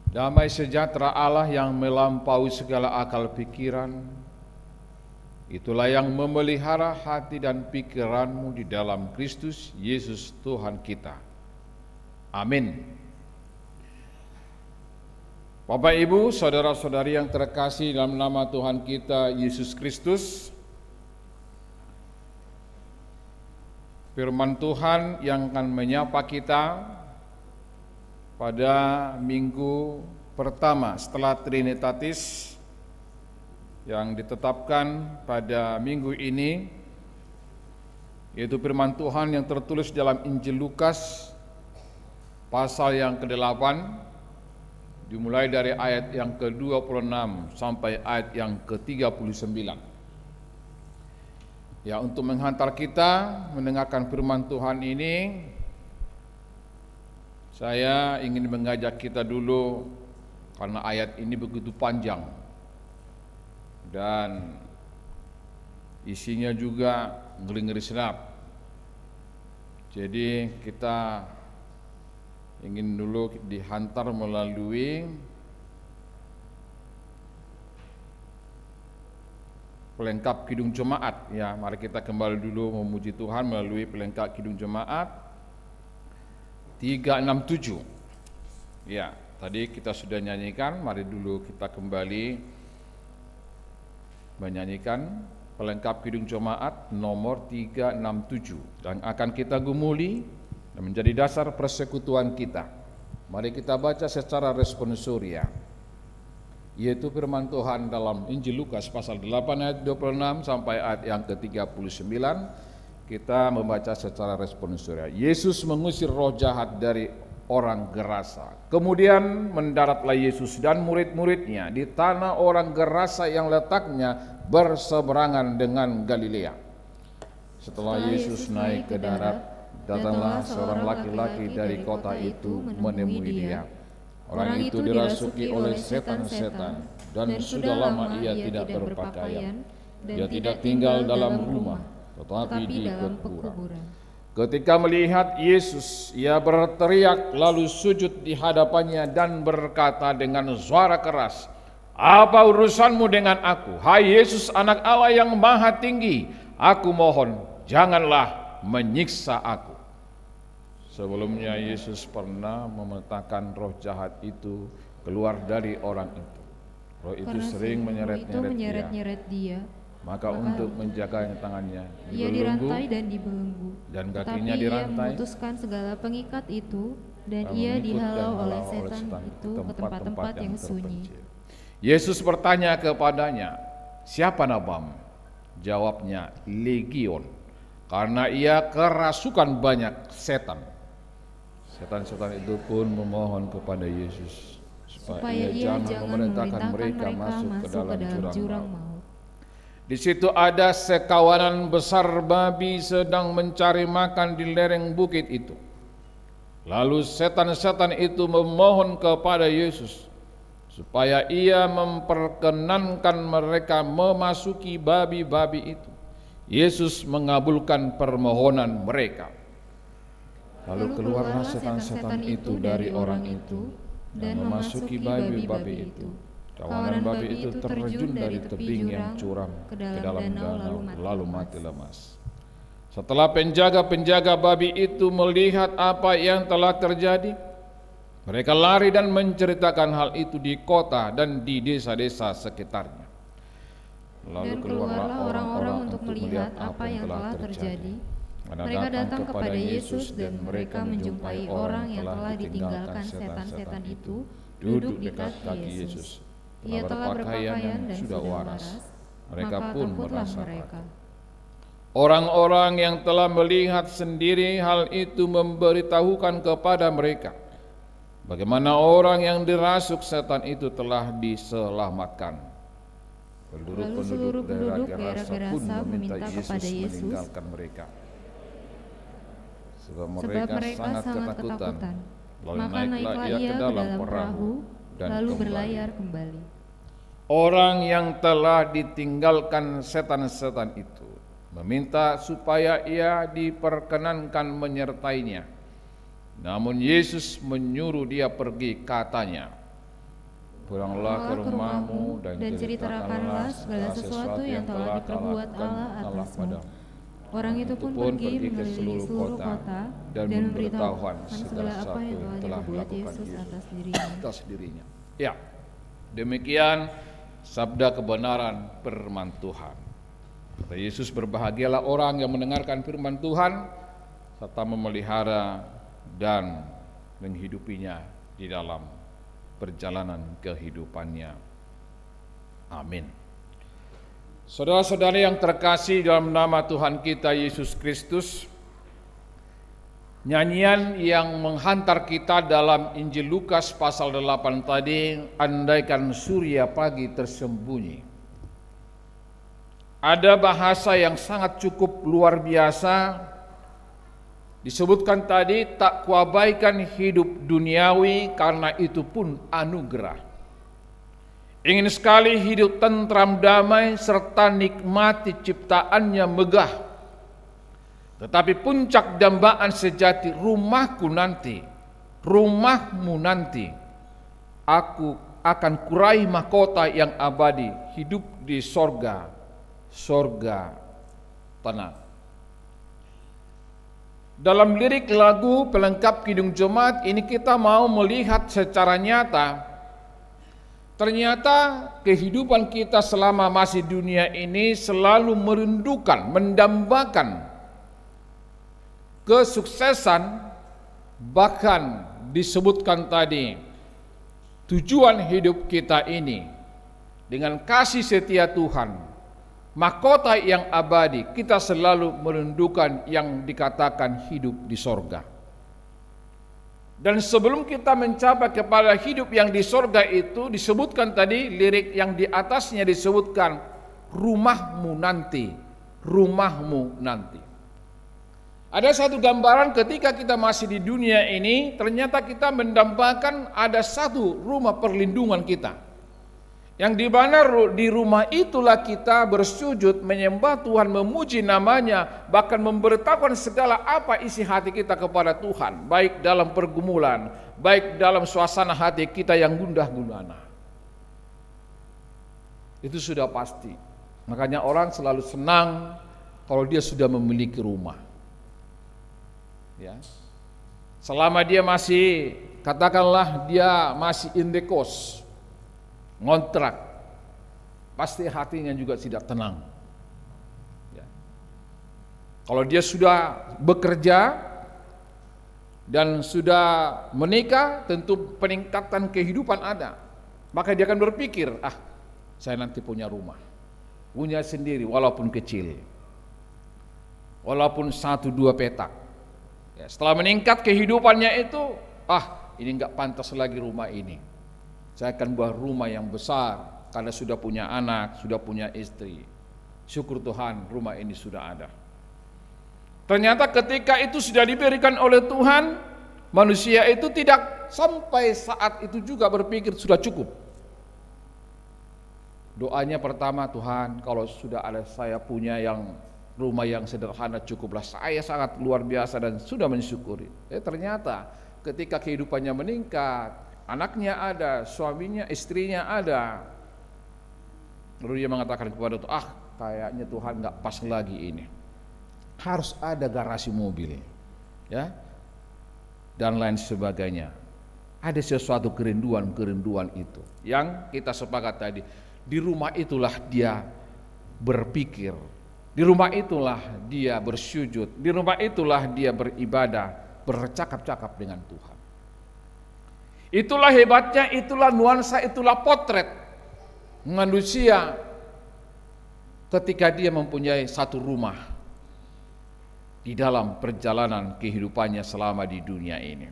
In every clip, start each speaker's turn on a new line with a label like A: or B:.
A: Damai sejahtera Allah yang melampaui segala akal pikiran, itulah yang memelihara hati dan pikiranmu di dalam Kristus Yesus Tuhan kita. Amin. Bapak, Ibu, saudara-saudari yang terkasih dalam nama Tuhan kita Yesus Kristus, firman Tuhan yang akan menyapa kita pada minggu pertama setelah Trinitatis yang ditetapkan pada minggu ini, yaitu firman Tuhan yang tertulis dalam Injil Lukas pasal yang ke-8, dimulai dari ayat yang ke-26 sampai ayat yang ke-39. Ya, untuk menghantar kita mendengarkan firman Tuhan ini, saya ingin mengajak kita dulu karena ayat ini begitu panjang dan isinya juga ngeri-ngeri sedap. Jadi kita ingin dulu dihantar melalui pelengkap Kidung Jemaat. Ya, mari kita kembali dulu memuji Tuhan melalui pelengkap Kidung Jemaat 367. Ya, tadi kita sudah nyanyikan, mari dulu kita kembali menyanyikan pelengkap Kidung Jemaat nomor 367 dan akan kita gumuli dan menjadi dasar persekutuan kita. Mari kita baca secara responsoria, yaitu firman Tuhan dalam Injil Lukas pasal 8 ayat 26 sampai ayat yang ke-39. Kita membaca secara responsoria. Yesus mengusir roh jahat dari orang Gerasa. Kemudian mendaratlah Yesus dan murid-muridnya di tanah orang Gerasa yang letaknya berseberangan dengan Galilea. Setelah Yesus naik ke darat, datanglah seorang laki-laki dari kota itu menemui dia. Orang itu dirasuki oleh setan-setan dan sudah lama ia tidak berpakaian. Dia tidak tinggal dalam rumah, tetapi di kuburan. Ketika melihat Yesus, ia berteriak lalu sujud di hadapannya dan berkata dengan suara keras, "Apa urusanmu dengan aku, hai Yesus anak Allah yang maha tinggi? Aku mohon, janganlah menyiksa aku." Sebelumnya Yesus pernah memetakkan roh jahat itu keluar dari orang itu. Roh itu sering menyeret-nyeret dia. Maka untuk menjaga tangannya
B: ia dirantai dan dibelenggu,
A: dan kakinya dirantai.
B: Ia memutuskan segala pengikat itu dan ia dihalau oleh setan itu ke tempat-tempat yang sunyi.
A: Yesus bertanya kepadanya, "Siapa namamu?" Jawabnya, "Legion," karena ia kerasukan banyak setan. Setan-setan itu pun memohon kepada Yesus supaya ia jangan memerintahkan mereka masuk ke dalam jurang maut. Di situ ada sekawanan besar babi sedang mencari makan di lereng bukit itu. Lalu setan-setan itu memohon kepada Yesus supaya ia memperkenankan mereka memasuki babi-babi itu. Yesus mengabulkan permohonan mereka. Lalu keluarlah setan-setan itu dari orang itu dan memasuki babi-babi itu. Kawanan babi itu terjun dari tebing yang curam ke dalam danau lalu mati lemas. Setelah penjaga-penjaga babi itu melihat apa yang telah terjadi, mereka lari dan menceritakan hal itu di kota dan di desa-desa sekitarnya. Lalu keluarlah orang-orang untuk melihat apa yang telah terjadi. Mereka datang kepada Yesus dan mereka menjumpai orang yang telah ditinggalkan setan-setan itu duduk di kaki Yesus. Ia telah berpakaian dan sudah waras. Mereka pun merasa takut. Orang-orang yang telah melihat sendiri hal itu memberitahukan kepada mereka bagaimana orang yang dirasuk setan itu telah diselamatkan. Penduduk daerah Gerasa pun meminta Yesus meninggalkan mereka, sebab mereka sangat ketakutan. Lalu naiklah ia ke dalam perahu dan lalu berlayar kembali. Orang yang telah ditinggalkan setan-setan itu meminta supaya ia diperkenankan menyertainya. Namun Yesus menyuruh dia pergi, katanya, Pulanglah ke rumahmu dan
B: ceritakanlah segala sesuatu yang telah diperbuat Allah atasmu. Orang itu pun pergi mengelilingi seluruh kota dan memberitahukan segala apa yang telah diperbuat Yesus atas dirinya.
A: Ya, demikian sabda kebenaran firman Tuhan. Kata Yesus, berbahagialah orang yang mendengarkan firman Tuhan serta memelihara dan menghidupinya di dalam perjalanan kehidupannya. Amin. Saudara-saudari yang terkasih dalam nama Tuhan kita Yesus Kristus, nyanyian yang menghantar kita dalam Injil Lukas pasal 8 tadi, andaikan surya pagi tersembunyi. Ada bahasa yang sangat cukup luar biasa. Disebutkan tadi, tak kuabaikan hidup duniawi karena itu pun anugerah. Ingin sekali hidup tentram damai serta nikmati ciptaannya megah. Tetapi puncak dambaan sejati rumahku nanti, rumahmu nanti, aku akan kurai mahkota yang abadi, hidup di sorga, sorga tenang. Dalam lirik lagu pelengkap Kidung Jemaat ini kita mau melihat secara nyata, ternyata kehidupan kita selama masih dunia ini selalu merindukan, mendambakan kesuksesan, bahkan disebutkan tadi tujuan hidup kita ini dengan kasih setia Tuhan, mahkota yang abadi, kita selalu merindukan yang dikatakan hidup di sorga. Dan sebelum kita mencapai kepada hidup yang di sorga itu, disebutkan tadi lirik yang di atasnya disebutkan rumahmu nanti, rumahmu nanti. Ada satu gambaran ketika kita masih di dunia ini, ternyata kita mendambakan ada satu rumah perlindungan kita. Yang di mana di rumah itulah kita bersujud, menyembah Tuhan, memuji namanya, bahkan memberitahukan segala apa isi hati kita kepada Tuhan, baik dalam pergumulan, baik dalam suasana hati kita yang gundah gulana. Itu sudah pasti. Makanya orang selalu senang kalau dia sudah memiliki rumah. Ya. Selama dia masih, katakanlah dia masih indekos, ngontrak, pasti hatinya juga tidak tenang. Ya. Kalau dia sudah bekerja dan sudah menikah, tentu peningkatan kehidupan ada. Maka dia akan berpikir, saya nanti punya rumah, punya sendiri walaupun kecil, walaupun 1-2 petak. Ya, setelah meningkat kehidupannya itu, ini enggak pantas lagi rumah ini. Saya akan buat rumah yang besar karena sudah punya anak, sudah punya istri. Syukur Tuhan, rumah ini sudah ada. Ternyata ketika itu sudah diberikan oleh Tuhan, manusia itu tidak sampai saat itu juga berpikir sudah cukup. Doanya pertama, Tuhan, kalau sudah ada saya punya yang rumah yang sederhana cukuplah, saya sangat luar biasa dan sudah mensyukuri. Ternyata ketika kehidupannya meningkat, anaknya ada, suaminya, istrinya ada, lalu dia mengatakan kepada Tuhan, kayaknya Tuhan nggak pas lagi ini, harus ada garasi mobil, ya, dan lain sebagainya. Ada sesuatu kerinduan itu yang kita sepakat tadi. Di rumah itulah dia berpikir, di rumah itulah dia bersujud, di rumah itulah dia beribadah, bercakap-cakap dengan Tuhan. Itulah hebatnya, itulah nuansa, itulah potret manusia ketika dia mempunyai satu rumah di dalam perjalanan kehidupannya selama di dunia ini.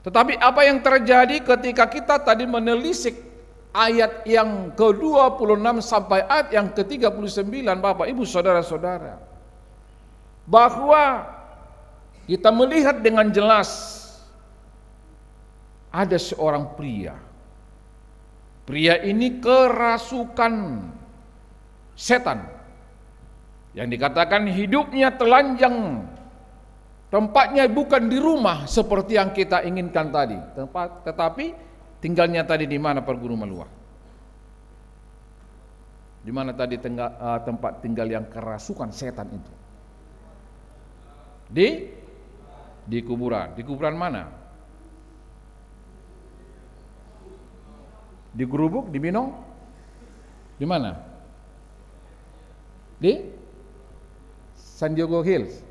A: Tetapi apa yang terjadi ketika kita tadi menelisik ayat yang ke-26 sampai ayat yang ke-39, Bapak Ibu Saudara-saudara, bahwa kita melihat dengan jelas ada seorang pria. Pria ini kerasukan setan. Yang dikatakan hidupnya telanjang. Tempatnya bukan di rumah seperti yang kita inginkan tadi, tetapi tinggalnya tadi di mana perguru malua? Di mana tadi tempat tinggal yang kerasukan setan itu? Di kuburan. Di kuburan mana? Di Gurubuk, di Binong? Di mana? Di San Diego Hills.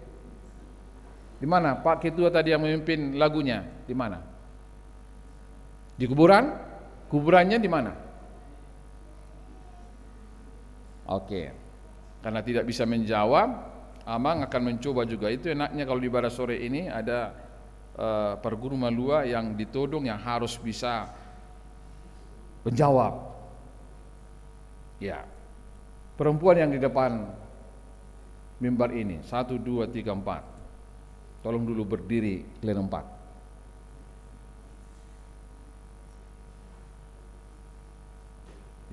A: Di mana? Pak Ketua tadi yang memimpin lagunya, di mana? Di kuburan? Kuburannya di mana? Oke. Karena tidak bisa menjawab, Amang akan mencoba juga. Itu enaknya kalau di ibadah sore ini ada perguru malua yang ditodong yang harus bisa menjawab. Ya. Perempuan yang di depan mimbar ini, 1, 2, 3, 4. Tolong dulu berdiri kalian 4.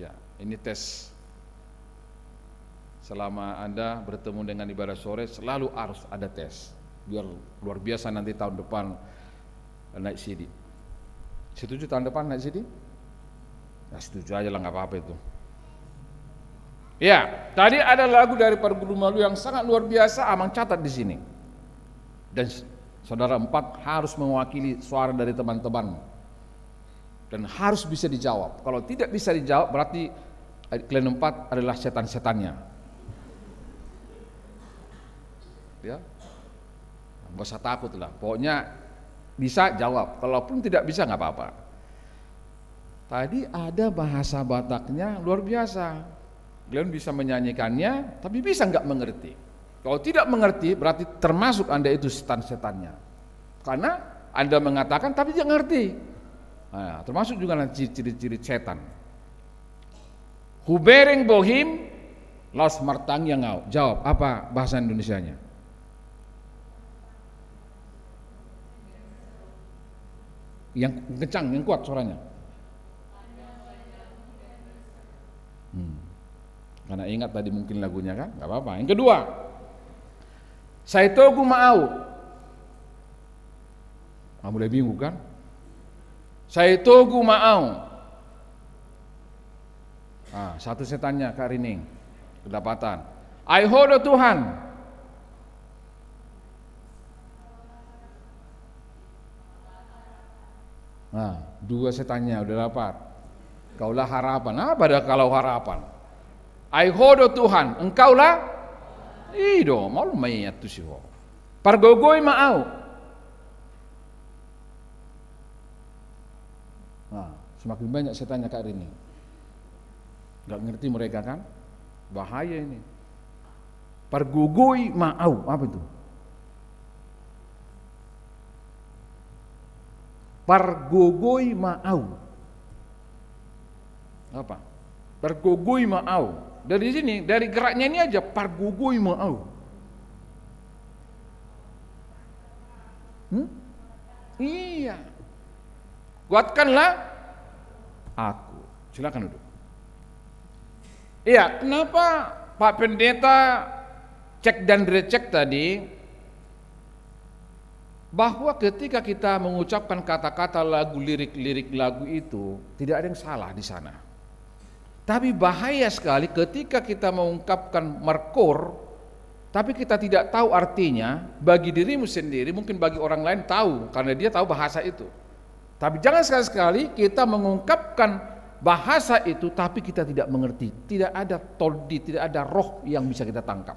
A: Ya, ini tes. Selama Anda bertemu dengan ibadah sore selalu harus ada tes. Biar luar biasa nanti tahun depan naik CD. Setuju tahun depan naik CD? Ya setuju aja lah, nggak apa-apa itu. Ya, tadi ada lagu dari perguru malua yang sangat luar biasa, Amang catat di sini. Dan saudara 4 harus mewakili suara dari teman-teman. Dan harus bisa dijawab. Kalau tidak bisa dijawab berarti kalian 4 adalah setan-setannya. Ya, nggak usah takut lah. Pokoknya bisa jawab. Kalaupun tidak bisa nggak apa-apa. Tadi ada bahasa Bataknya luar biasa. Kalian bisa menyanyikannya, tapi bisa nggak mengerti. Kalau tidak mengerti berarti termasuk Anda itu setan-setannya. Karena Anda mengatakan tapi tidak ngerti. Nah, termasuk juga nanti ciri-ciri setan. Hubereng bohim laos martang yang ngau. Jawab apa bahasa Indonesianya? Yang kencang, yang kuat suaranya. Karena ingat tadi mungkin lagunya kan, nggak apa-apa. Yang kedua, Saitogu Maau. Mulai bingung kan? Saitogu Maau. Satu setannya Kak Rining kedapatan. Aihodo Tuhan. Dua setannya udah dapat. Kaulah harapan. Apa dah kalau harapan? Aihodo Tuhan, engkaulah ido, mau mayat tu sih. Pargogoi Maau. Semakin banyak setannya Kak Rini. Gak ngerti mereka kan? Bahaya ini. Pargogoi Maau, apa itu? Pargogoi Maau. Apa? Pargogoi Maau. Dari sini, dari geraknya ini aja Pargogoi Maau. Iya. Kuatkanlah aku. Silakan duduk. Iya, kenapa Pak Pendeta cek dan recek tadi bahwa ketika kita mengucapkan kata-kata lagu, lirik-lirik lagu itu tidak ada yang salah di sana. Tapi bahaya sekali ketika kita mengungkapkan markor tapi kita tidak tahu artinya. Bagi dirimu sendiri, mungkin bagi orang lain tahu karena dia tahu bahasa itu. Tapi jangan sekali-sekali kita mengungkapkan bahasa itu tapi kita tidak mengerti. Tidak ada toldi, tidak ada roh yang bisa kita tangkap.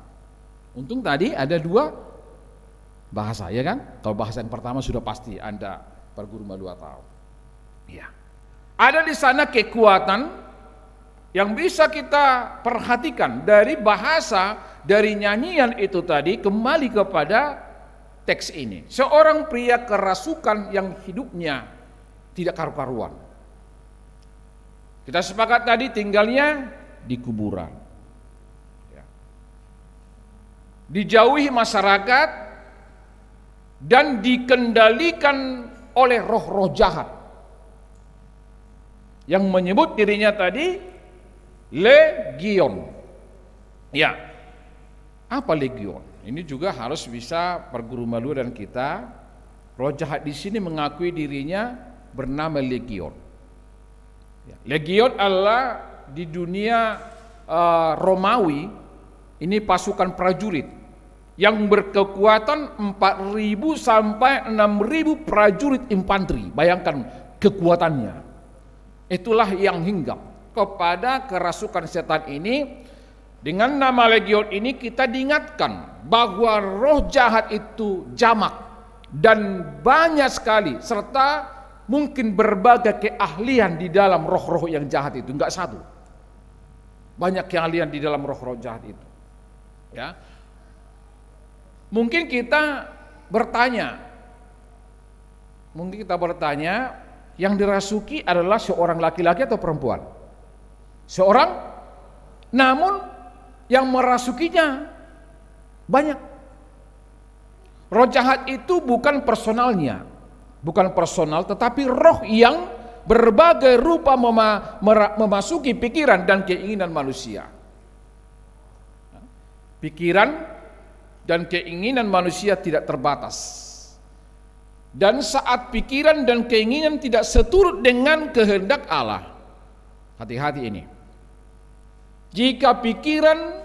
A: Untung tadi ada 2 bahasa, ya kan? Kalau bahasa yang pertama sudah pasti Anda perguru malua tahu. Ya. Ada di sana kekuatan yang bisa kita perhatikan dari bahasa, dari nyanyian itu tadi. Kembali kepada teks ini. Seorang pria kerasukan yang hidupnya tidak karu-karuan. Kita sepakat tadi tinggalnya di kuburan. Ya. Dijauhi masyarakat dan dikendalikan oleh roh-roh jahat yang menyebut dirinya tadi legion. Ya, apa legion? Ini juga harus bisa perguru malua dan kita. Roh jahat di sini mengakui dirinya bernama legion. Legion adalah di dunia Romawi ini pasukan prajurit yang berkekuatan 4.000 sampai 6.000 prajurit infanteri. Bayangkan kekuatannya. Itulah yang hinggap kepada kerasukan setan ini. Dengan nama legion ini kita diingatkan bahwa roh jahat itu jamak dan banyak sekali, serta mungkin berbagai keahlian di dalam roh-roh yang jahat itu, enggak satu. Banyak keahlian di dalam roh-roh jahat itu. Ya. Mungkin kita bertanya, yang dirasuki adalah seorang laki-laki atau perempuan? Seorang, namun yang merasukinya banyak. Roh jahat itu bukan personalnya, bukan personal, tetapi roh yang berbagai rupa memasuki pikiran dan keinginan manusia. Pikiran dan keinginan manusia tidak terbatas. Dan saat pikiran dan keinginan tidak seturut dengan kehendak Allah, hati-hati ini. Jika pikiran,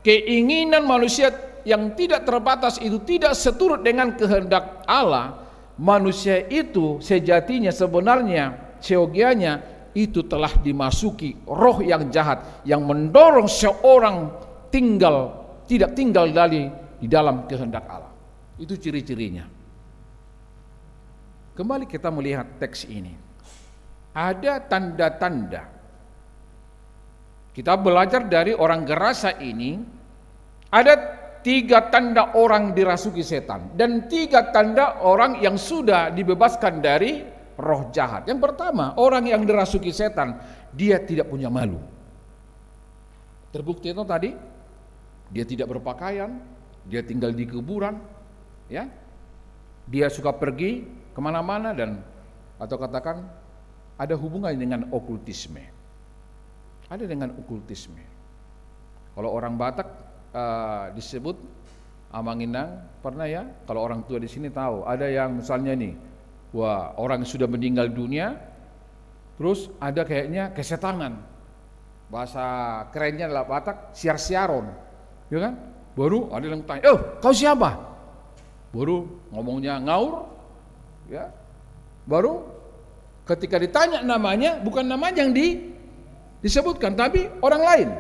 A: keinginan manusia yang tidak terbatas itu tidak seturut dengan kehendak Allah, manusia itu sejatinya sebenarnya seyogianya itu telah dimasuki roh yang jahat yang mendorong seorang tidak tinggal di dalam kehendak Allah. Itu ciri-cirinya. Kembali kita melihat teks ini. Ada tanda-tanda. Kita belajar dari orang Gerasa ini, ada 3 tanda orang dirasuki setan dan 3 tanda orang yang sudah dibebaskan dari roh jahat. Yang pertama, orang yang dirasuki setan, dia tidak punya malu. Terbukti itu tadi, dia tidak berpakaian, dia tinggal di kuburan, ya. Dia suka pergi kemana-mana dan atau katakan ada hubungannya dengan okultisme. Ada dengan okultisme. Kalau orang Batak disebut Amanginang, pernah ya? Kalau orang tua di sini tahu, ada yang misalnya nih, wah orang sudah meninggal dunia, terus ada kayaknya kesetangan. Bahasa kerennya adalah Batak, siar-siaron, ya kan? Baru ada yang tanya, kau siapa? Baru ngomongnya ngaur, ya. Baru ketika ditanya namanya, bukan namanya yang disebutkan, tapi orang lain.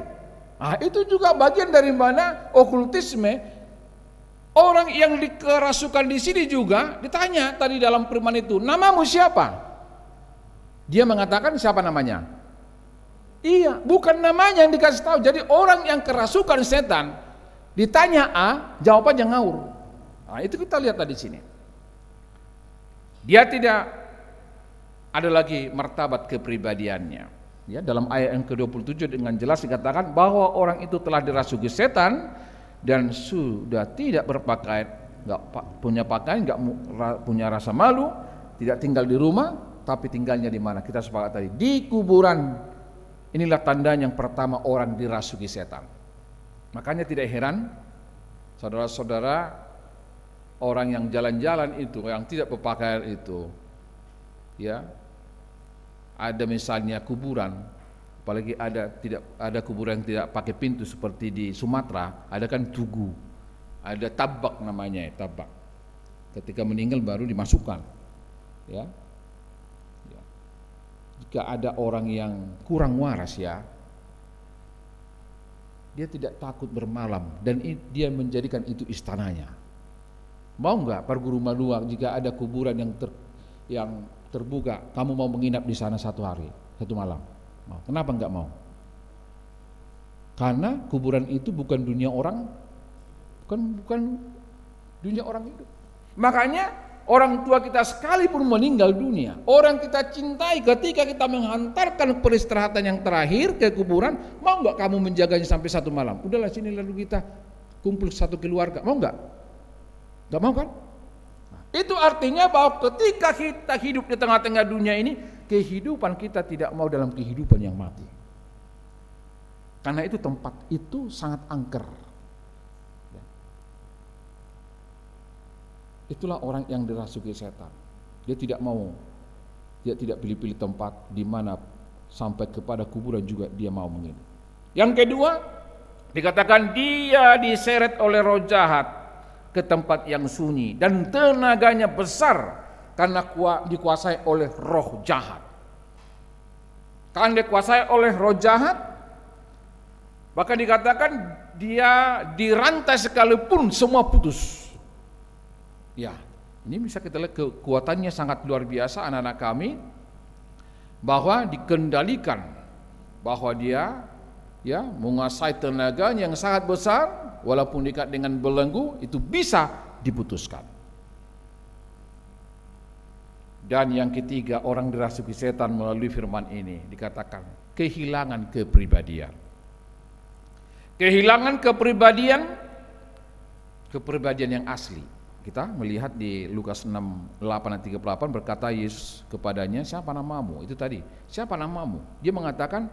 A: Nah, itu juga bagian dari mana okultisme. Orang yang dikerasukan di sini juga ditanya tadi dalam firman itu, namamu siapa? Dia mengatakan siapa namanya? Iya, bukan namanya yang dikasih tahu. Jadi orang yang kerasukan setan ditanya A, jawabannya ngaur. Nah, itu kita lihat tadi sini. Dia tidak ada lagi martabat kepribadiannya. Ya, dalam ayat yang ke-27 dengan jelas dikatakan bahwa orang itu telah dirasuki setan dan sudah tidak berpakaian, enggak punya pakaian, enggak punya rasa malu, tidak tinggal di rumah, tapi tinggalnya di mana? Kita sepakat tadi, di kuburan. Inilah tanda yang pertama orang dirasuki setan. Makanya tidak heran, saudara-saudara, orang yang jalan-jalan itu, yang tidak berpakaian itu, ya, ada misalnya kuburan, apalagi ada kuburan yang tidak pakai pintu seperti di Sumatera, ada kan tugu, ada tabak namanya, tabak. Ketika meninggal baru dimasukkan, ya. Jika ada orang yang kurang waras, ya, dia tidak takut bermalam dan dia menjadikan itu istananya. Mau nggak Pak Guru Madua jika ada kuburan yang terbuka, kamu mau menginap di sana 1 hari, 1 malam? Mau. Kenapa enggak mau? Karena kuburan itu bukan dunia orang, bukan dunia orang hidup. Makanya orang tua kita sekalipun meninggal dunia, orang kita cintai, ketika kita menghantarkan peristirahatan yang terakhir ke kuburan, mau enggak kamu menjaganya sampai 1 malam? Udahlah sini lalu kita kumpul 1 keluarga, mau enggak? Enggak mau kan? Itu artinya bahwa ketika kita hidup di tengah-tengah dunia ini, kehidupan kita tidak mau dalam kehidupan yang mati. Karena itu tempat itu sangat angker. Itulah orang yang dirasuki setan. Dia tidak mau, dia tidak pilih-pilih tempat di mana sampai kepada kuburan juga dia mau menginap. Yang kedua, dikatakan dia diseret oleh roh jahat ke tempat yang sunyi dan tenaganya besar karena dikuasai oleh roh jahat. Karena dikuasai oleh roh jahat, bahkan dikatakan dia dirantai sekalipun semua putus. Ya, ini bisa kita lihat kekuatannya sangat luar biasa anak-anak kami, bahwa dikendalikan, bahwa dia ya menguasai tenaganya yang sangat besar, walaupun diikat dengan belenggu itu bisa diputuskan. Dan yang ketiga, orang dirasuki setan melalui firman ini dikatakan kehilangan kepribadian. Kehilangan kepribadian yang asli. Kita melihat di Lukas 6:8-38 berkata Yesus kepadanya, siapa namamu? Itu tadi, siapa namamu? Dia mengatakan,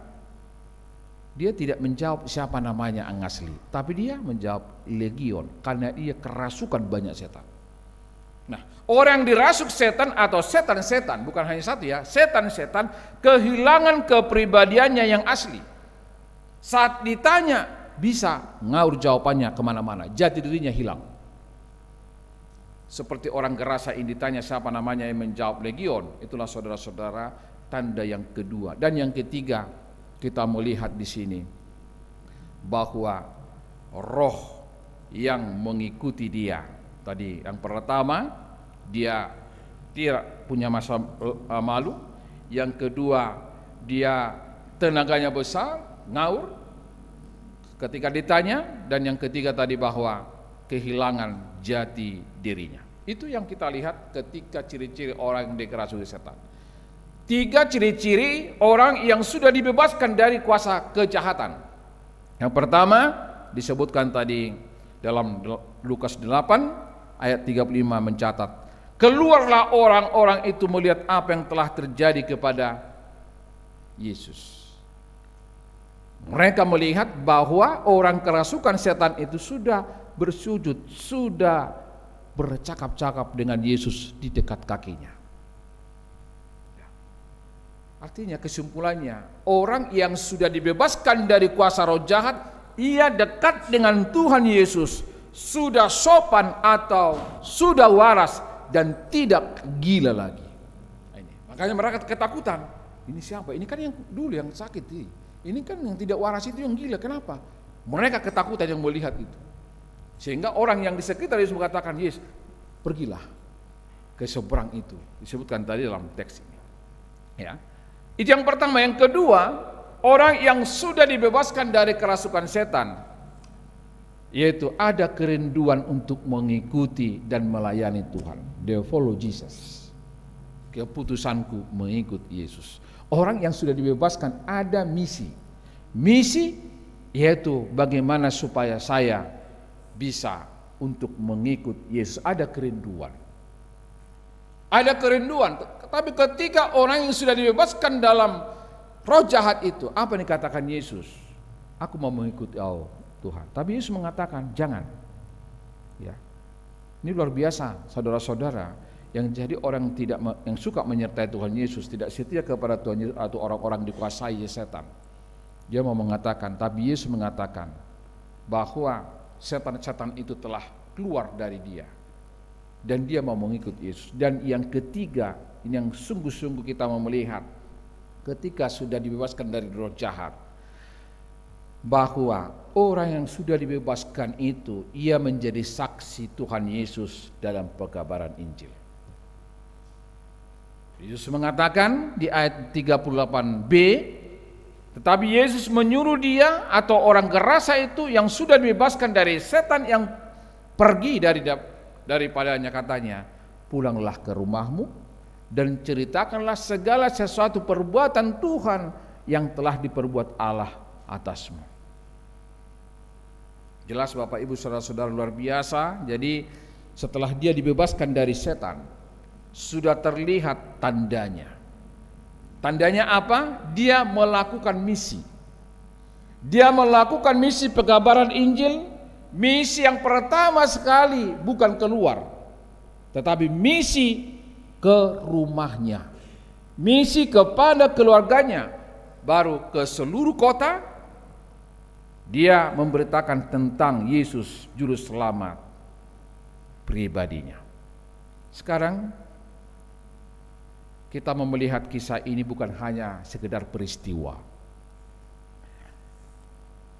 A: dia tidak menjawab siapa namanya yang asli, tapi dia menjawab legion, karena ia kerasukan banyak setan. Nah, orang dirasuk setan atau setan-setan, bukan hanya satu ya, setan-setan kehilangan kepribadiannya yang asli. Saat ditanya bisa ngaur jawabannya kemana-mana, jati dirinya hilang. Seperti orang gerasa ini ditanya siapa namanya yang menjawab legion. Itulah saudara-saudara tanda yang kedua. Dan yang ketiga, kita melihat di sini bahwa roh yang mengikuti dia. Tadi yang pertama, dia tidak punya masa malu. Yang kedua, dia tenaganya besar, ngaur ketika ditanya. Dan yang ketiga tadi bahwa kehilangan jati dirinya. Itu yang kita lihat ketika ciri-ciri orang yang dikerasuki setan. 3 ciri-ciri orang yang sudah dibebaskan dari kuasa kejahatan. Yang pertama disebutkan tadi dalam Lukas 8 ayat 35 mencatat, keluarlah orang-orang itu melihat apa yang telah terjadi kepada Yesus. Mereka melihat bahwa orang kerasukan setan itu sudah bersujud, sudah bercakap-cakap dengan Yesus di dekat kakinya. Artinya kesimpulannya, orang yang sudah dibebaskan dari kuasa roh jahat, ia dekat dengan Tuhan Yesus, sudah sopan atau sudah waras dan tidak gila lagi. Nah, ini. Makanya mereka ketakutan. Ini siapa? Ini kan yang dulu yang sakit. Ini kan yang tidak waras itu yang gila. Kenapa? Mereka ketakutan yang melihat itu. Sehingga orang yang di sekitar Yesus mengatakan, Yesus, pergilah ke seberang itu. Disebutkan tadi dalam teks ini. Ya. Itu yang pertama. Yang kedua, orang yang sudah dibebaskan dari kerasukan setan, yaitu ada kerinduan untuk mengikuti dan melayani Tuhan. They follow Jesus. Keputusanku mengikut Yesus. Orang yang sudah dibebaskan ada misi. Misi yaitu bagaimana supaya saya bisa untuk mengikut Yesus. Ada kerinduan. Ada kerinduan. Tapi ketika orang yang sudah dibebaskan dalam roh jahat itu, apa yang dikatakan Yesus? Aku mau mengikuti Tuhan. Tapi Yesus mengatakan jangan. Ya. Ini luar biasa, saudara-saudara, yang jadi orang yang suka menyertai Tuhan Yesus, tidak setia kepada Tuhan Yesus atau orang-orang dikuasai setan. Dia mau mengatakan, tapi Yesus mengatakan bahwa setan-setan itu telah keluar dari dia dan dia mau mengikut Yesus. Dan yang ketiga, ini yang sungguh-sungguh kita mau melihat ketika sudah dibebaskan dari roh jahat, bahwa orang yang sudah dibebaskan itu ia menjadi saksi Tuhan Yesus dalam pekabaran Injil. Yesus mengatakan di ayat 38b, tetapi Yesus menyuruh dia atau orang gerasa itu yang sudah dibebaskan dari setan yang pergi daripadanya, katanya, pulanglah ke rumahmu dan ceritakanlah segala sesuatu perbuatan Tuhan yang telah diperbuat Allah atasmu. Jelas Bapak Ibu saudara-saudara luar biasa. Jadi setelah dia dibebaskan dari setan, sudah terlihat tandanya. Tandanya apa? Dia melakukan misi. Dia melakukan misi pekabaran Injil. Misi yang pertama sekali bukan keluar, tetapi misi ke rumahnya, misi kepada keluarganya, baru ke seluruh kota, dia memberitakan tentang Yesus juru selamat pribadinya. Sekarang kita melihat kisah ini bukan hanya sekedar peristiwa,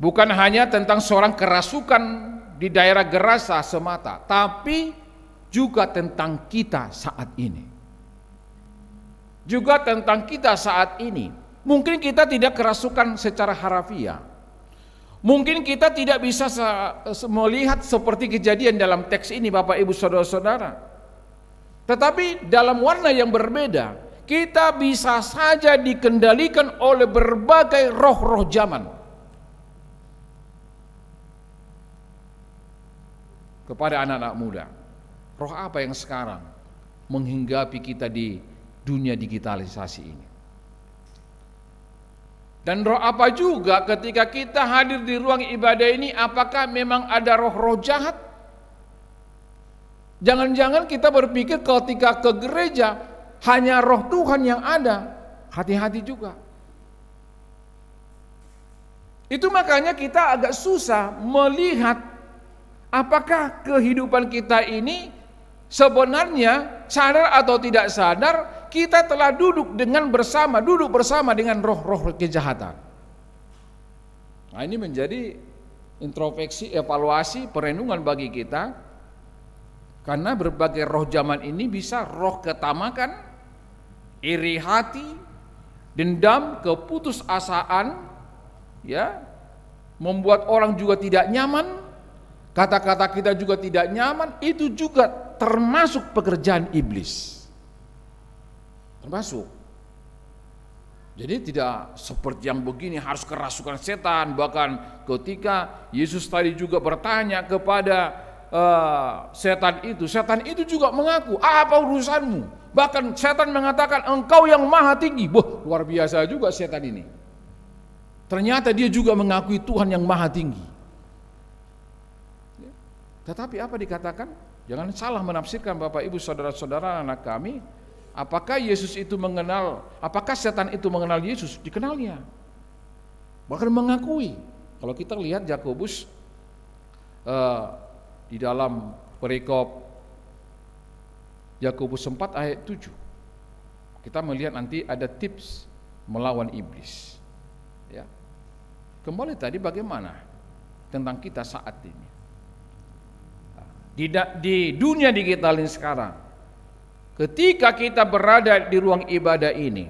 A: bukan hanya tentang seorang kerasukan di daerah Gerasa semata, tapi juga tentang kita saat ini. Juga tentang kita saat ini. Mungkin kita tidak kerasukan secara harafiah. Mungkin kita tidak bisa melihat seperti kejadian dalam teks ini, Bapak Ibu Saudara-saudara. Tetapi dalam warna yang berbeda, kita bisa saja dikendalikan oleh berbagai roh-roh zaman. Kepada anak-anak muda, roh apa yang sekarang menghinggapi kita di dunia digitalisasi ini? Dan roh apa juga ketika kita hadir di ruang ibadah ini, apakah memang ada roh-roh jahat? Jangan-jangan kita berpikir ketika ke gereja hanya roh Tuhan yang ada. Hati-hati juga. Itu makanya kita agak susah melihat apakah kehidupan kita ini sebenarnya sadar atau tidak sadar kita telah duduk bersama dengan roh-roh kejahatan. Nah, ini menjadi introspeksi, evaluasi, perenungan bagi kita, karena berbagai roh zaman ini bisa roh ketamakan, iri hati, dendam, keputusasaan, ya, membuat orang juga tidak nyaman, kata-kata kita juga tidak nyaman. Itu juga termasuk pekerjaan iblis. Termasuk. Jadi tidak seperti yang begini harus kerasukan setan. Bahkan ketika Yesus tadi juga bertanya kepada setan itu juga mengaku, apa urusanmu? Bahkan setan mengatakan, engkau yang maha tinggi. Wah, luar biasa juga setan ini. Ternyata dia juga mengakui Tuhan yang maha tinggi. Tetapi apa dikatakan? Jangan salah menafsirkan Bapak Ibu Saudara-saudara anak kami. Apakah Yesus itu apakah setan itu mengenal Yesus? Dikenalnya. Bahkan mengakui. Kalau kita lihat Yakobus di dalam perikop Yakobus 4 ayat 7, kita melihat nanti ada tips melawan iblis. Ya. Kembali tadi bagaimana tentang kita saat ini. Di dunia digital ini sekarang, ketika kita berada di ruang ibadah ini,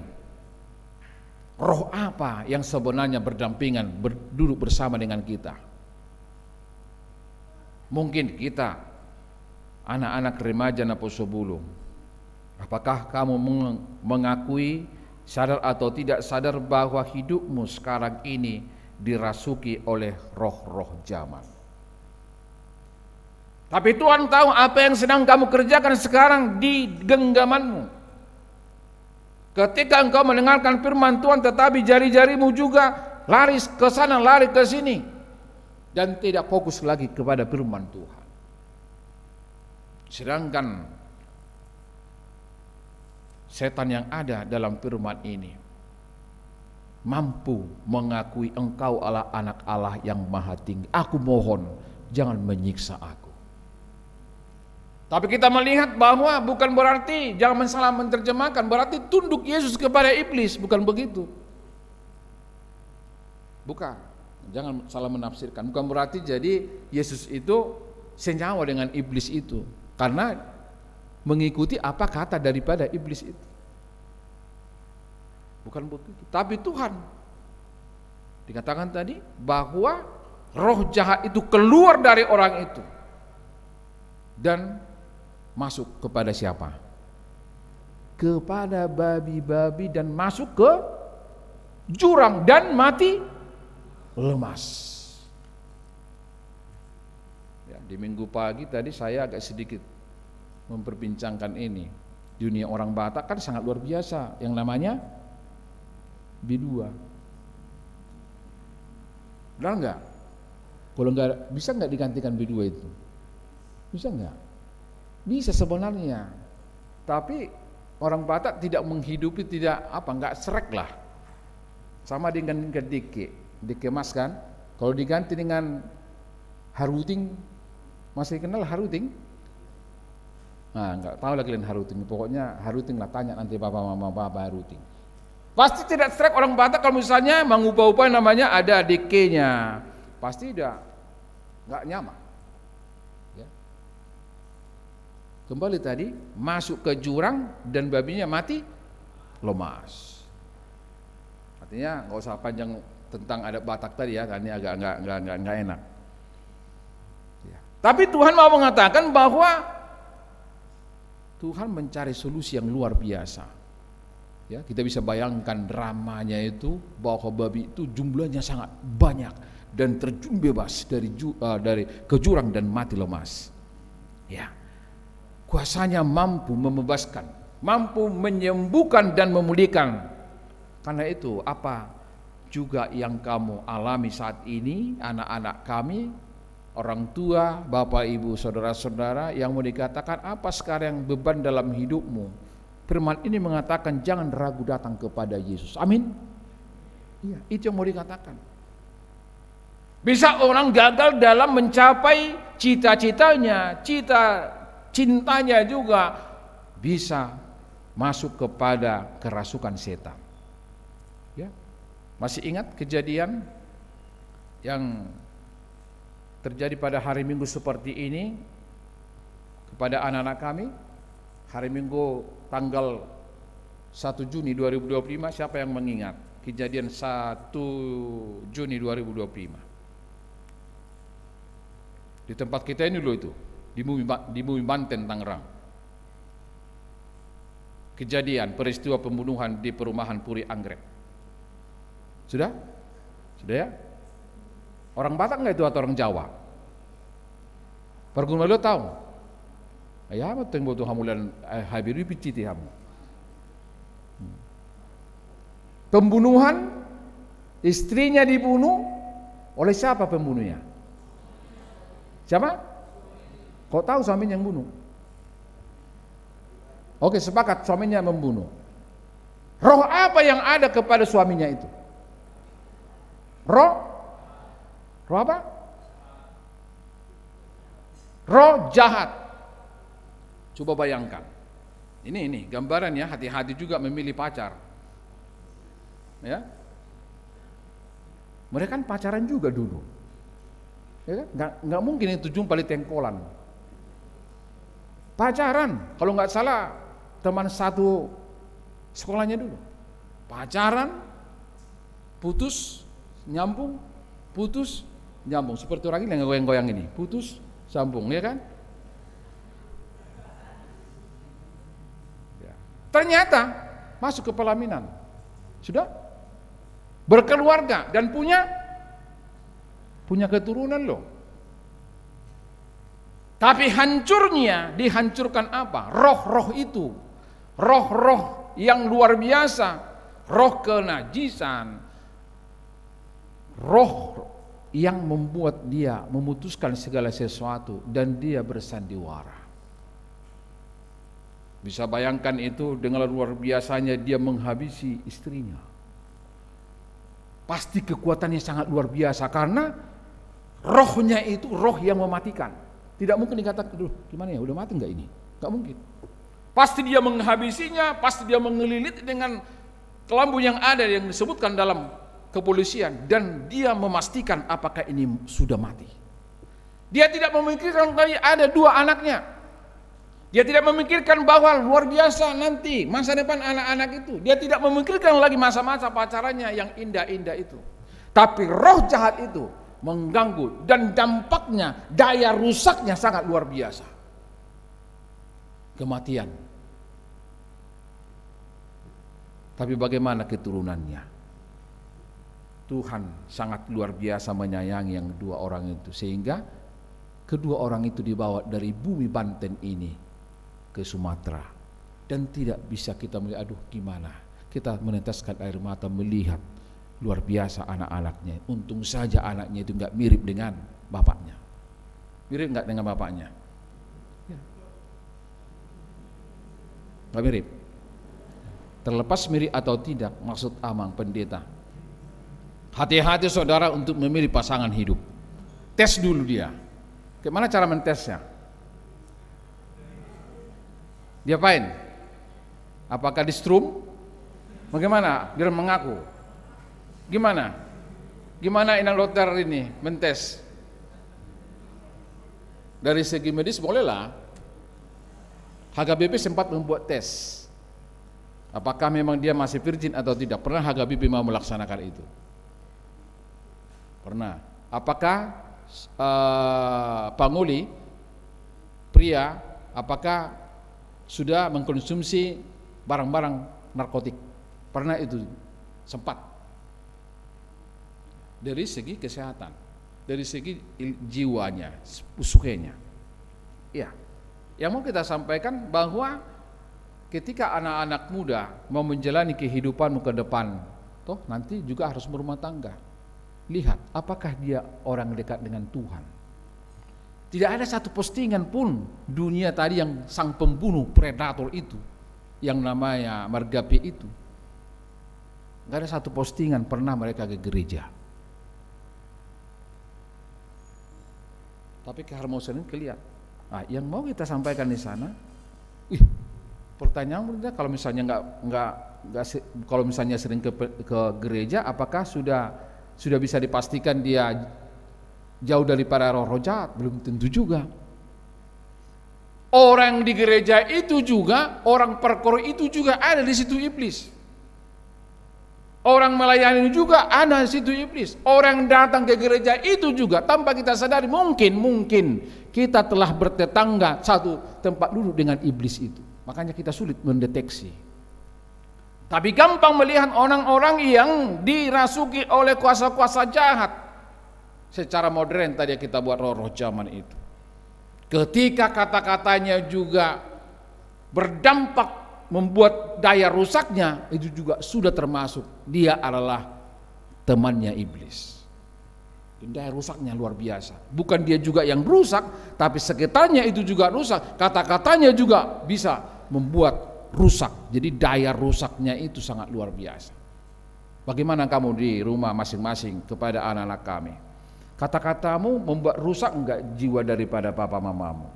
A: roh apa yang sebenarnya berdampingan, duduk bersama dengan kita? Mungkin kita, anak-anak remaja Naposobulung, apakah kamu mengakui, sadar atau tidak sadar bahwa hidupmu sekarang ini dirasuki oleh roh-roh zaman? Tapi Tuhan tahu apa yang sedang kamu kerjakan sekarang di genggamanmu. Ketika engkau mendengarkan firman Tuhan tetapi jari-jarimu juga lari ke sana, lari ke sini, dan tidak fokus lagi kepada firman Tuhan. Sedangkan setan yang ada dalam firman ini mampu mengakui engkau adalah anak Allah yang maha tinggi. Aku mohon jangan menyiksa aku. Tapi kita melihat bahwa bukan berarti, jangan salah menerjemahkan, berarti tunduk Yesus kepada iblis, bukan begitu. Bukan, jangan salah menafsirkan. Bukan berarti jadi Yesus itu senyawa dengan iblis itu, karena mengikuti apa kata daripada iblis itu. Bukan begitu. Tapi Tuhan dikatakan tadi bahwa roh jahat itu keluar dari orang itu dan masuk kepada siapa? Kepada babi-babi dan masuk ke jurang dan mati lemas. Ya, di minggu pagi tadi saya agak sedikit memperbincangkan ini. Dunia orang Batak kan sangat luar biasa, yang namanya biduan. Benar enggak? Kalau enggak, bisa enggak digantikan biduan itu? Bisa enggak? Bisa sebenarnya, tapi orang Batak tidak menghidupi, enggak serek lah. sama dengan dikemas kan. Kalau diganti dengan haruting, masih kenal haruting? Nah, nggak tahu lagi kalian haruting. Pokoknya haruting lah, tanya nanti papa mama apa haruting. Pasti tidak strike orang Batak kalau misalnya mengubah-ubah namanya ada DK-nya. Pasti nggak nyaman. Ya. Kembali tadi masuk ke jurang dan babinya mati lemas. Artinya nggak usah panjang tentang adat Batak tadi ya, karena ini agak nggak enak. Ya. Tapi Tuhan mau mengatakan bahwa Tuhan mencari solusi yang luar biasa. Ya, kita bisa bayangkan dramanya itu bahwa babi itu jumlahnya sangat banyak dan terjun bebas dari ke jurang dan mati lemas. Ya, kuasanya mampu membebaskan, mampu menyembuhkan dan memulihkan. Karena itu apa juga yang kamu alami saat ini, anak-anak kami, orang tua, bapak ibu, saudara-saudara yang mau dikatakan apa sekarang beban dalam hidupmu? Firman ini mengatakan jangan ragu datang kepada Yesus. Amin. Iya, itu yang mau dikatakan. Bisa orang gagal dalam mencapai cita-citanya, cintanya juga bisa masuk kepada kerasukan setan. Ya. Masih ingat kejadian yang terjadi pada hari Minggu seperti ini kepada anak-anak kami? Hari Minggu tanggal 1 Juni 2025, siapa yang mengingat kejadian 1 Juni 2025 di tempat kita ini loh, itu di Bumi Banten, Tangerang. Kejadian peristiwa pembunuhan di perumahan Puri Anggrek. Sudah ya? Orang Batak nggak itu atau orang Jawa? Perguna lo tahu? Ayah apa yang butuh hamulan habiru piciti hamu. Pembunuhan, istrinya dibunuh oleh siapa pembunuhnya? Siapa? Kau tahu suaminya yang bunuh? Oke, sepakat suaminya membunuh. Roh apa yang ada kepada suaminya itu? Roh apa? Roh jahat. Coba bayangkan. Ini gambaran ya, hati-hati juga memilih pacar. Ya. Mereka kan pacaran juga dulu. Ya kan? Nggak mungkin itu jumpa di tengkolan. Pacaran, kalau nggak salah teman satu sekolahnya dulu. Pacaran, putus, nyambung, putus, nyambung. Seperti orang ini yang goyang-goyang ini, putus, sambung, ya kan? Ya. Ternyata masuk ke pelaminan, sudah berkeluarga dan punya keturunan loh. Tapi dihancurkan apa? Roh-roh itu, roh-roh yang luar biasa, roh kenajisan, roh yang membuat dia memutuskan segala sesuatu dan dia bersandiwara. Bisa bayangkan itu dengan luar biasanya dia menghabisi istrinya. Pasti kekuatannya sangat luar biasa karena rohnya itu roh yang mematikan. Tidak mungkin dikatakan, aduh gimana ya, udah mati enggak ini? Enggak mungkin. Pasti dia menghabisinya, pasti dia mengelilit dengan kelambu yang ada yang disebutkan dalam kepolisian dan dia memastikan apakah ini sudah mati. Dia tidak memikirkan lagi ada 2 anaknya. Dia tidak memikirkan bahwa luar biasa nanti masa depan anak-anak itu. Dia tidak memikirkan lagi masa-masa pacarannya yang indah-indah itu. Tapi roh jahat itu mengganggu dan dampaknya, daya rusaknya sangat luar biasa. Kematian. Tapi bagaimana keturunannya? Tuhan sangat luar biasa menyayangi yang 2 orang itu sehingga kedua orang itu dibawa dari bumi Banten ini ke Sumatera dan tidak bisa kita melihat, aduh gimana? Kita meneteskan air mata melihat luar biasa anak-anaknya. Untung saja anaknya itu enggak mirip dengan bapaknya. Mirip enggak dengan bapaknya? Ya. Enggak mirip. Terlepas mirip atau tidak, maksud Amang pendeta, Hati-hati saudara untuk memilih pasangan hidup. Tes dulu dia. Gimana cara mentesnya? Diapain? Apakah di strum? Bagaimana? Dia mengaku. Gimana? Gimana inang dokter ini mentes? Dari segi medis bolehlah. HKBP sempat membuat tes. Apakah memang dia masih virgin atau tidak? Pernah HKBP mau melaksanakan itu? Pernah. Apakah panguli pria apakah sudah mengkonsumsi barang-barang narkotik? Pernah itu sempat. Dari segi kesehatan, dari segi jiwanya, psikenya. Ya. Yang mau kita sampaikan bahwa ketika anak-anak muda mau menjalani kehidupan ke depan, toh nanti juga harus berumah tangga. Lihat, apakah dia orang dekat dengan Tuhan. Tidak ada satu postingan pun dunia tadi yang sang pembunuh predator itu, yang namanya Margapi itu. Gak ada satu postingan pernah mereka ke gereja. Tapi keharmonisan ini kelihatan. Nah, yang mau kita sampaikan di sana, pertanyaan kalau misalnya kalau misalnya sering ke gereja, apakah sudah bisa dipastikan dia jauh daripada roh-roh jahat? Belum tentu juga. Orang di gereja itu juga, orang perkor itu juga ada di situ iblis. Orang melayani juga ada di situ iblis. Orang datang ke gereja itu juga tanpa kita sadari mungkin kita telah bertetangga satu tempat duduk dengan iblis itu. Makanya kita sulit mendeteksi. Tapi gampang melihat orang-orang yang dirasuki oleh kuasa-kuasa jahat. Secara modern tadi kita buat roh-roh zaman itu. Ketika kata-katanya juga berdampak membuat daya rusaknya, itu juga sudah termasuk dia adalah temannya iblis. Dan daya rusaknya luar biasa. Bukan dia juga yang rusak, tapi sekitarnya itu juga rusak. Kata-katanya juga bisa membuat rusak. Jadi daya rusaknya itu sangat luar biasa. Bagaimana kamu di rumah masing-masing kepada anak-anak kami? Kata-katamu membuat rusak enggak jiwa daripada papa mamamu?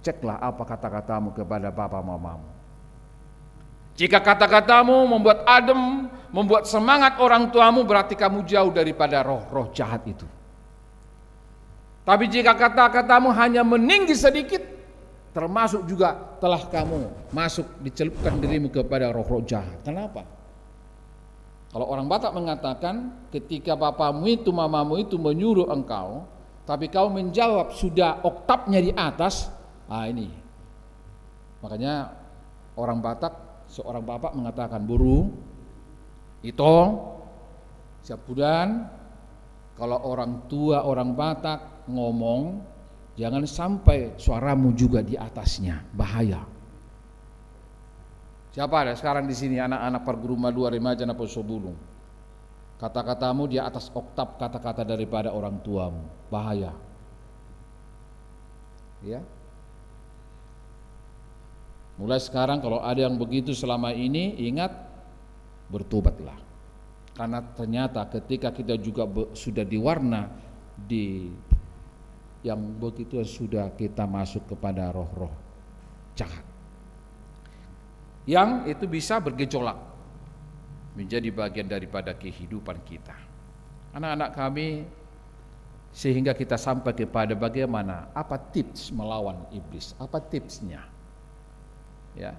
A: Ceklah apa kata-katamu kepada papa mamamu. Jika kata-katamu membuat adem, membuat semangat orang tuamu, berarti kamu jauh daripada roh-roh jahat itu. Tapi jika kata-katamu hanya meninggi sedikit, termasuk juga telah kamu masuk dicelupkan dirimu kepada roh-roh jahat. Kenapa? Kalau orang Batak mengatakan ketika papamu itu, mamamu itu menyuruh engkau, tapi kau menjawab sudah oktapnya di atas, ini. Makanya orang Batak, seorang bapak mengatakan, burung, itong, siapudan, kalau orang tua orang Batak ngomong, jangan sampai suaramu juga di atasnya, bahaya. Siapa ada sekarang di sini anak-anak perguruan 2 remaja napa sobulung? Kata-katamu di atas oktav kata-kata daripada orang tuamu, bahaya. Ya. Mulai sekarang kalau ada yang begitu selama ini, ingat, bertobatlah. Karena ternyata ketika kita juga sudah diwarna di yang begitu sudah kita masuk kepada roh-roh jahat, yang itu bisa bergejolak menjadi bagian daripada kehidupan kita. Anak-anak kami, sehingga kita sampai kepada bagaimana, apa tips melawan iblis, apa tipsnya? Ya,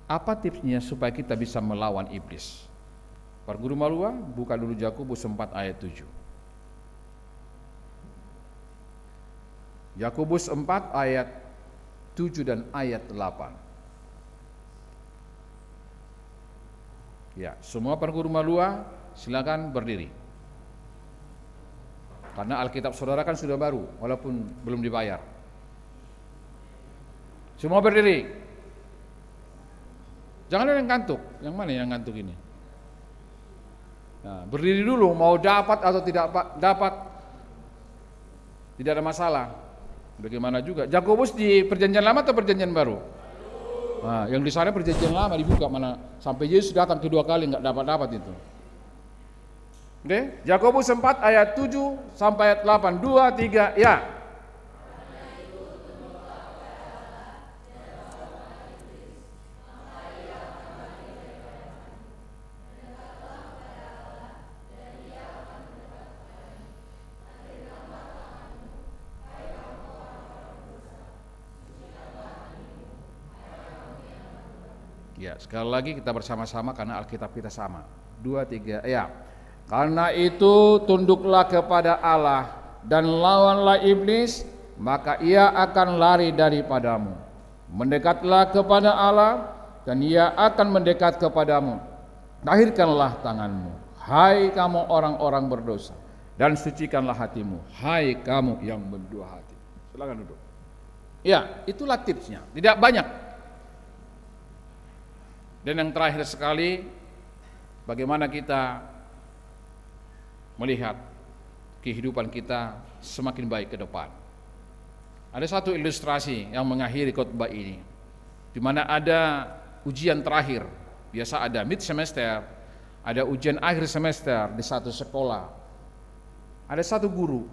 A: apa tipsnya supaya kita bisa melawan iblis? Perguru Malua, buka dulu Yakobus 4 ayat 7. Yakobus 4 ayat 7 dan ayat 8. Ya, semua perguru Malua silakan berdiri. Karena Alkitab saudara kan sudah baru, walaupun belum dibayar. Semua berdiri. Jangan ada yang ngantuk. Yang mana yang ngantuk ini? Nah, berdiri dulu, mau dapat atau tidak dapat, tidak ada masalah. Bagaimana juga? Yakobus di perjanjian lama atau perjanjian baru? Nah, yang di sana perjanjian lama dibuka, mana sampai Yesus datang kedua kali nggak dapat itu. Oke, Yakobus 4 ayat 7 sampai ayat 8. 2, 3, ya. Ya, sekali lagi kita bersama-sama karena Alkitab kita sama. 2, 3, ya. Karena itu tunduklah kepada Allah dan lawanlah iblis, maka ia akan lari daripadamu. Mendekatlah kepada Allah dan ia akan mendekat kepadamu. Tahirkanlah tanganmu, hai kamu orang-orang berdosa, dan sucikanlah hatimu, hai kamu yang berdua hati. Silakan duduk. Ya, itulah tipsnya. Tidak banyak. Dan yang terakhir sekali, bagaimana kita melihat kehidupan kita semakin baik ke depan. Ada satu ilustrasi yang mengakhiri khotbah ini, di mana ada ujian terakhir. Biasa ada mid semester, ada ujian akhir semester di satu sekolah. Ada satu guru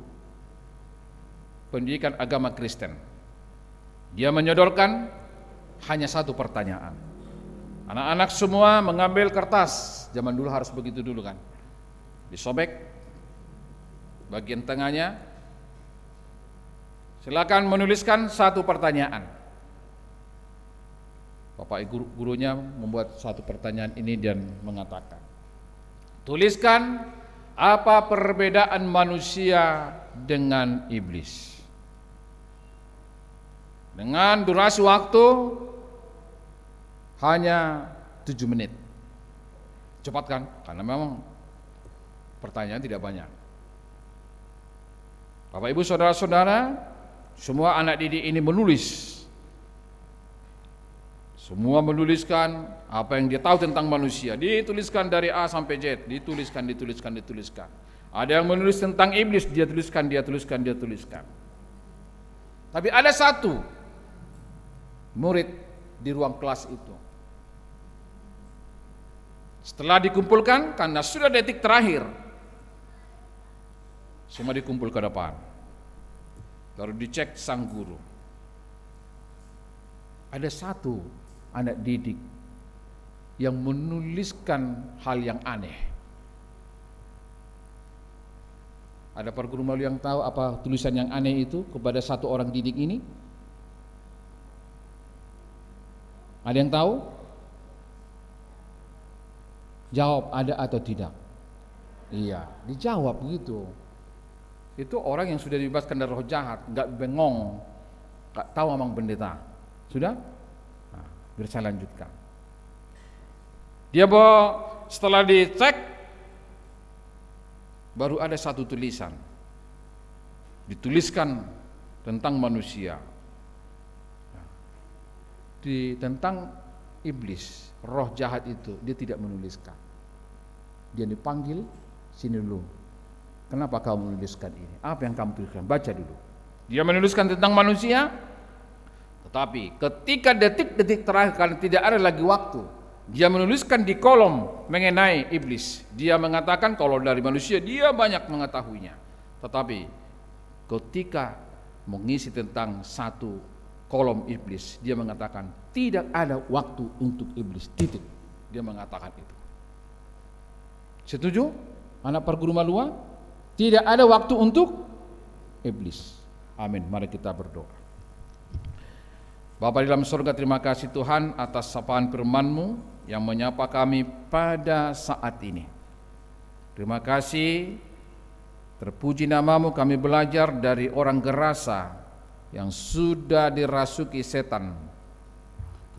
A: pendidikan agama Kristen. Dia menyodorkan hanya satu pertanyaan. Anak-anak semua mengambil kertas, zaman dulu harus begitu dulu kan, disobek bagian tengahnya, silakan menuliskan satu pertanyaan. Bapak gurunya membuat satu pertanyaan ini dan mengatakan, tuliskan apa perbedaan manusia dengan iblis. Dengan durasi waktu hanya 7 menit. Cepat kan? Karena memang pertanyaan tidak banyak. Bapak Ibu saudara-saudara, semua anak didik ini menulis. Semua menuliskan apa yang dia tahu tentang manusia. Dituliskan dari A sampai Z, dituliskan. Ada yang menulis tentang iblis, dia tuliskan. Tapi ada satu murid di ruang kelas itu. Setelah dikumpulkan, karena sudah detik terakhir, semua dikumpul ke depan. Baru dicek sang guru. Ada satu anak didik yang menuliskan hal yang aneh. Ada para guru malu yang tahu apa tulisan yang aneh itu kepada satu orang didik ini? Ada yang tahu? Jawab ada atau tidak? Iya, dijawab begitu. Itu orang yang sudah dibebaskan dari roh jahat, nggak bengong, nggak tahu amang pendeta. Sudah? Nah, biar saya lanjutkan. Dia bawa, setelah dicek, baru ada satu tulisan. Dituliskan tentang manusia. Tentang iblis, roh jahat itu, dia tidak menuliskan. Dia dipanggil, sini dulu. Kenapa kamu menuliskan ini? Apa yang kamu tuliskan? Baca dulu. Dia menuliskan tentang manusia, tetapi ketika detik-detik terakhir, karena tidak ada lagi waktu, dia menuliskan di kolom mengenai iblis. Dia mengatakan kalau dari manusia dia banyak mengetahuinya, tetapi ketika mengisi tentang satu kolom iblis, dia mengatakan tidak ada waktu untuk iblis, titik. Dia mengatakan itu. Setuju? Anak perguru malua? Tidak ada waktu untuk iblis. Amin. Mari kita berdoa. Bapa di dalam surga, terima kasih Tuhan atas sapaan firman-Mu yang menyapa kami pada saat ini. Terima kasih, terpuji nama-Mu, kami belajar dari orang gerasa yang sudah dirasuki setan,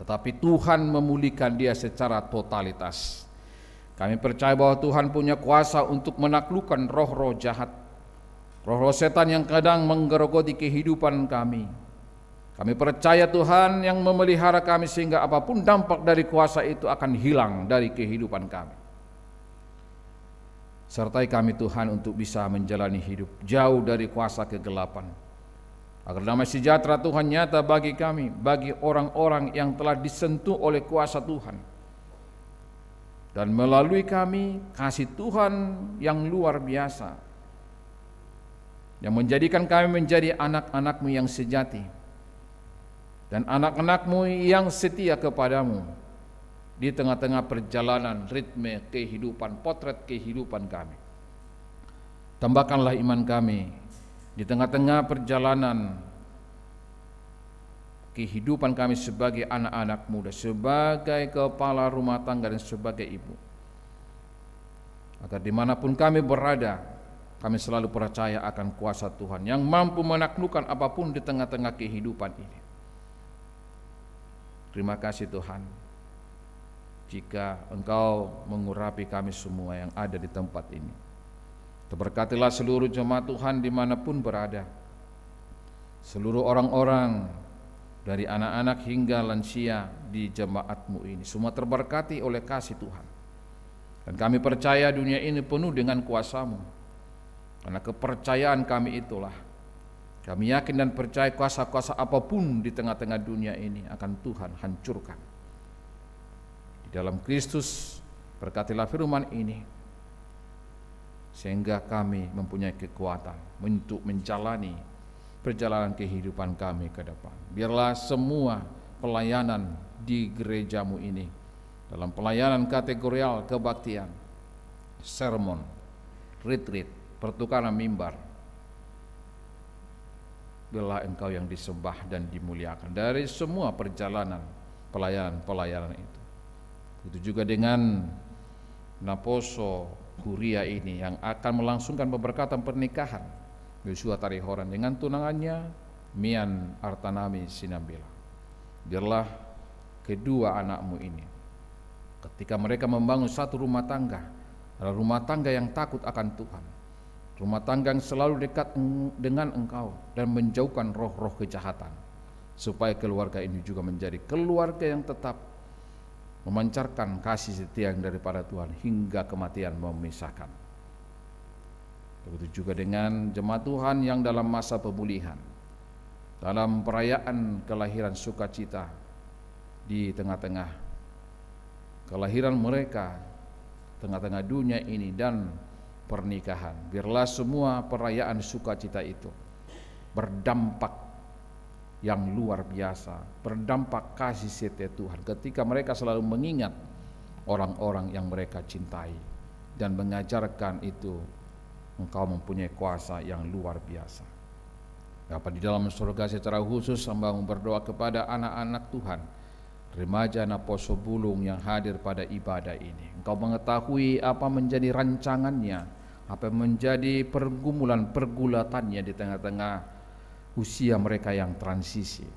A: tetapi Tuhan memulihkan dia secara totalitas. Kami percaya bahwa Tuhan punya kuasa untuk menaklukkan roh-roh jahat, roh-roh setan yang kadang menggerogoti kehidupan kami. Kami percaya Tuhan yang memelihara kami sehingga apapun dampak dari kuasa itu akan hilang dari kehidupan kami. Sertai kami Tuhan untuk bisa menjalani hidup jauh dari kuasa kegelapan, agar damai sejahtera Tuhan nyata bagi kami, bagi orang-orang yang telah disentuh oleh kuasa Tuhan. dan melalui kami kasih Tuhan yang luar biasa, yang menjadikan kami menjadi anak-anak-Mu yang sejati dan anak-anak-Mu yang setia kepadamu di tengah-tengah perjalanan ritme kehidupan, potret kehidupan kami. Tambahkanlah iman kami di tengah-tengah perjalanan kehidupan kami sebagai anak-anak muda, sebagai kepala rumah tangga dan sebagai ibu, agar dimanapun kami berada, kami selalu percaya akan kuasa Tuhan yang mampu menaklukkan apapun di tengah-tengah kehidupan ini. Terima kasih Tuhan, jika Engkau mengurapi kami semua yang ada di tempat ini. Terberkatilah seluruh jemaat Tuhan dimanapun berada, seluruh orang-orang dari anak-anak hingga lansia di jemaat-Mu ini, semua terberkati oleh kasih Tuhan. Dan kami percaya dunia ini penuh dengan kuasa-Mu. Karena kepercayaan kami itulah, kami yakin dan percaya kuasa-kuasa apapun di tengah-tengah dunia ini akan Tuhan hancurkan. Di dalam Kristus, berkatilah firman ini, sehingga kami mempunyai kekuatan untuk menjalani perjalanan kehidupan kami ke depan. Biarlah semua pelayanan di gereja-Mu ini, dalam pelayanan kategorial kebaktian, sermon, retreat, pertukaran mimbar, biarlah Engkau yang disembah dan dimuliakan dari semua perjalanan pelayanan-pelayanan itu. Itu juga dengan Naposo Huria ini yang akan melangsungkan pemberkatan pernikahan Yosua Tarihoran dengan tunangannya Mian Artanami Sinambela. Biarlah kedua anak-Mu ini, ketika mereka membangun satu rumah tangga, adalah rumah tangga yang takut akan Tuhan, rumah tangga yang selalu dekat dengan Engkau dan menjauhkan roh-roh kejahatan, supaya keluarga ini juga menjadi keluarga yang tetap memancarkan kasih setia yang daripada Tuhan hingga kematian memisahkan. Begitu juga dengan jemaat Tuhan yang dalam masa pemulihan, dalam perayaan kelahiran sukacita di tengah-tengah kelahiran mereka, tengah-tengah dunia ini dan pernikahan. Biarlah semua perayaan sukacita itu berdampak yang luar biasa, berdampak kasih setia Tuhan ketika mereka selalu mengingat orang-orang yang mereka cintai dan mengajarkan itu. Engkau mempunyai kuasa yang luar biasa. Bapa di dalam surga, secara khusus hamba berdoa kepada anak-anak Tuhan, remaja Naposo Bulung yang hadir pada ibadah ini. Engkau mengetahui apa menjadi rancangannya, apa menjadi pergulatannya di tengah-tengah usia mereka yang transisi,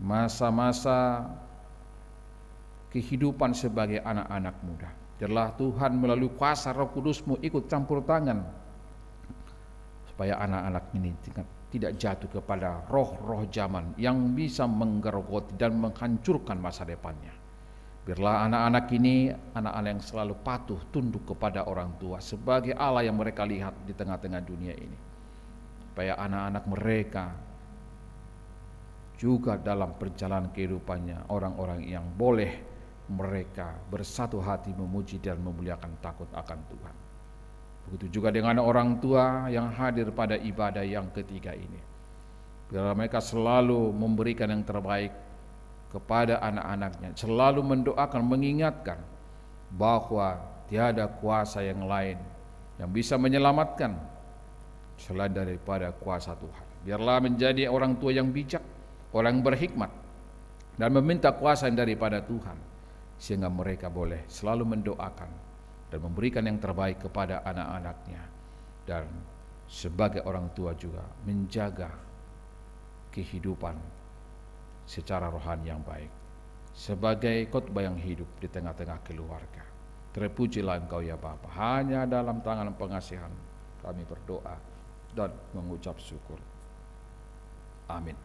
A: masa-masa kehidupan sebagai anak-anak muda. Biarlah Tuhan melalui kuasa Roh Kudus-Mu ikut campur tangan, supaya anak-anak ini tidak jatuh kepada roh-roh zaman yang bisa menggerogoti dan menghancurkan masa depannya. Biarlah anak-anak ini anak-anak yang selalu patuh tunduk kepada orang tua sebagai Allah yang mereka lihat di tengah-tengah dunia ini, supaya anak-anak mereka juga dalam perjalanan kehidupannya orang-orang yang boleh mereka bersatu hati memuji dan memuliakan takut akan Tuhan. Begitu juga dengan orang tua yang hadir pada ibadah yang ketiga ini. Biarlah mereka selalu memberikan yang terbaik kepada anak-anaknya, selalu mendoakan, mengingatkan bahwa tiada kuasa yang lain yang bisa menyelamatkan selain daripada kuasa Tuhan. Biarlah menjadi orang tua yang bijak, orang yang berhikmat, dan meminta kuasa daripada Tuhan, sehingga mereka boleh selalu mendoakan dan memberikan yang terbaik kepada anak-anaknya, dan sebagai orang tua juga menjaga kehidupan secara rohani yang baik sebagai khotbah yang hidup di tengah-tengah keluarga. Terpujilah Engkau ya Bapa, hanya dalam tangan pengasihan kami berdoa dan mengucap syukur. Amin.